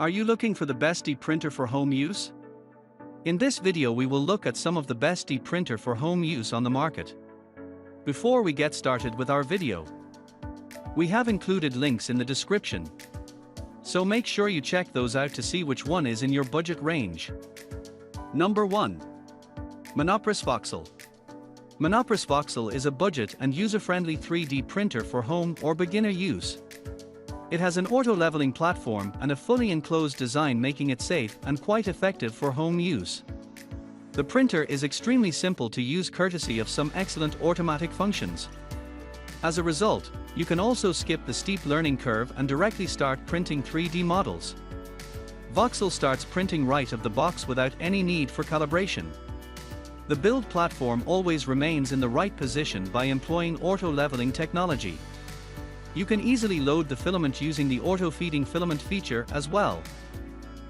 Are you looking for the best printer for home use? In this video we will look at some of the best printer for home use on the market. Before we get started with our video, we have included links in the description, so make sure you check those out to see which one is in your budget range. Number 1. Monoprice Voxel. Monoprice Voxel is a budget and user-friendly 3D printer for home or beginner use. It has an auto-leveling platform and a fully enclosed design, making it safe and quite effective for home use. The printer is extremely simple to use courtesy of some excellent automatic functions. As a result, you can also skip the steep learning curve and directly start printing 3D models. Voxel starts printing right of the box without any need for calibration. The build platform always remains in the right position by employing auto-leveling technology. You can easily load the filament using the auto-feeding filament feature as well.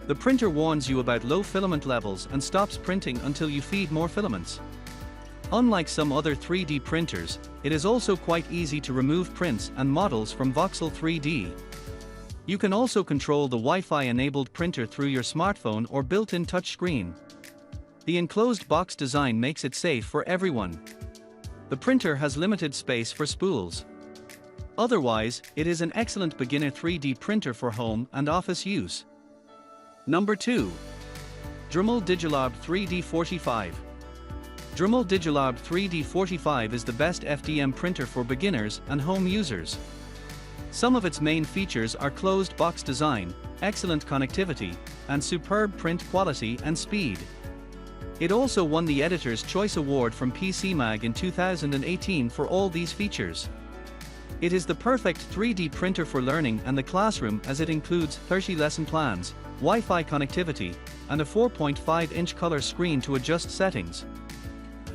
The printer warns you about low filament levels and stops printing until you feed more filaments. Unlike some other 3D printers, it is also quite easy to remove prints and models from Voxel 3D. You can also control the Wi-Fi enabled printer through your smartphone or built-in touchscreen. The enclosed box design makes it safe for everyone. The printer has limited space for spools. Otherwise, it is an excellent beginner 3D printer for home and office use. Number 2. Dremel Digilab 3D45. Dremel Digilab 3D45 is the best FDM printer for beginners and home users. Some of its main features are closed box design, excellent connectivity, and superb print quality and speed. It also won the Editor's Choice Award from PC Mag in 2018 for all these features. It is the perfect 3D printer for learning and the classroom, as it includes 30 lesson plans, Wi-Fi connectivity, and a 4.5-inch color screen to adjust settings.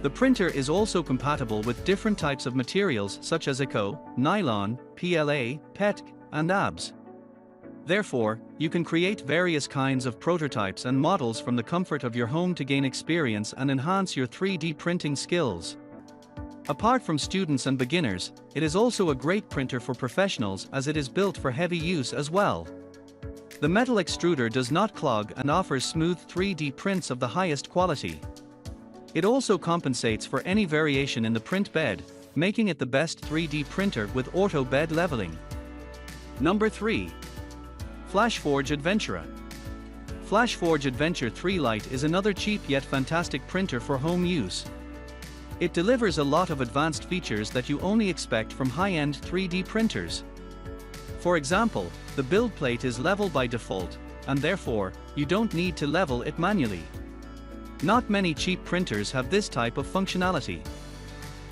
The printer is also compatible with different types of materials such as Eco, Nylon, PLA, PET, and ABS. Therefore, you can create various kinds of prototypes and models from the comfort of your home to gain experience and enhance your 3D printing skills. Apart from students and beginners, it is also a great printer for professionals as it is built for heavy use as well. The metal extruder does not clog and offers smooth 3D prints of the highest quality. It also compensates for any variation in the print bed, making it the best 3D printer with auto bed leveling. Number 3. FlashForge Adventurer. FlashForge Adventure 3 Lite is another cheap yet fantastic printer for home use. It delivers a lot of advanced features that you only expect from high-end 3D printers. For example, the build plate is level by default, and therefore, you don't need to level it manually. Not many cheap printers have this type of functionality.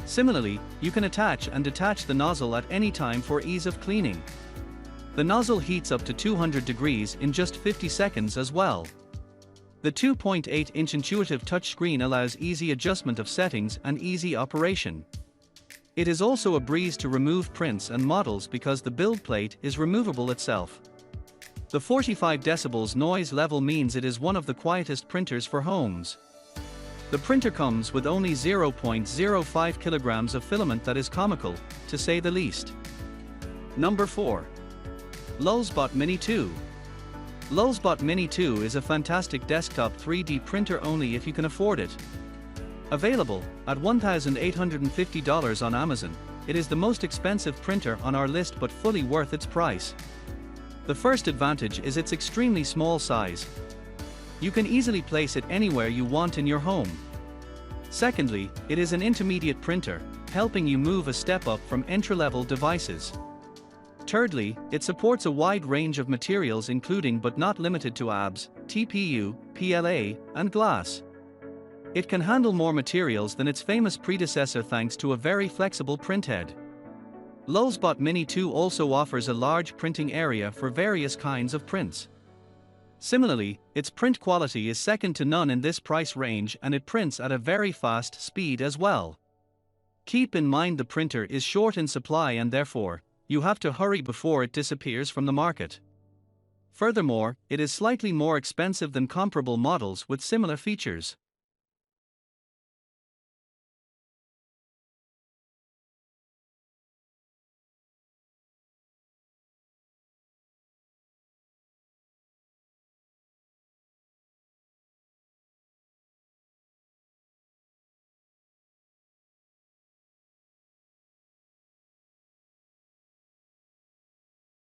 Similarly, you can attach and detach the nozzle at any time for ease of cleaning. The nozzle heats up to 200 degrees in just 50 seconds as well. The 2.8-inch intuitive touchscreen allows easy adjustment of settings and easy operation. It is also a breeze to remove prints and models because the build plate is removable itself. The 45 decibels noise level means it is one of the quietest printers for homes. The printer comes with only 0.05 kilograms of filament, that is comical, to say the least. Number 4. LulzBot Mini 2. LulzBot Mini 2 is a fantastic desktop 3D printer only if you can afford it. Available at $1,850 on Amazon, it is the most expensive printer on our list but fully worth its price. The first advantage is its extremely small size. You can easily place it anywhere you want in your home. Secondly, it is an intermediate printer, helping you move a step up from entry-level devices. Thirdly, it supports a wide range of materials including but not limited to ABS, TPU, PLA, and glass. It can handle more materials than its famous predecessor thanks to a very flexible printhead. LulzBot Mini 2 also offers a large printing area for various kinds of prints. Similarly, its print quality is second to none in this price range, and it prints at a very fast speed as well. Keep in mind the printer is short in supply and therefore, you have to hurry before it disappears from the market. Furthermore, it is slightly more expensive than comparable models with similar features.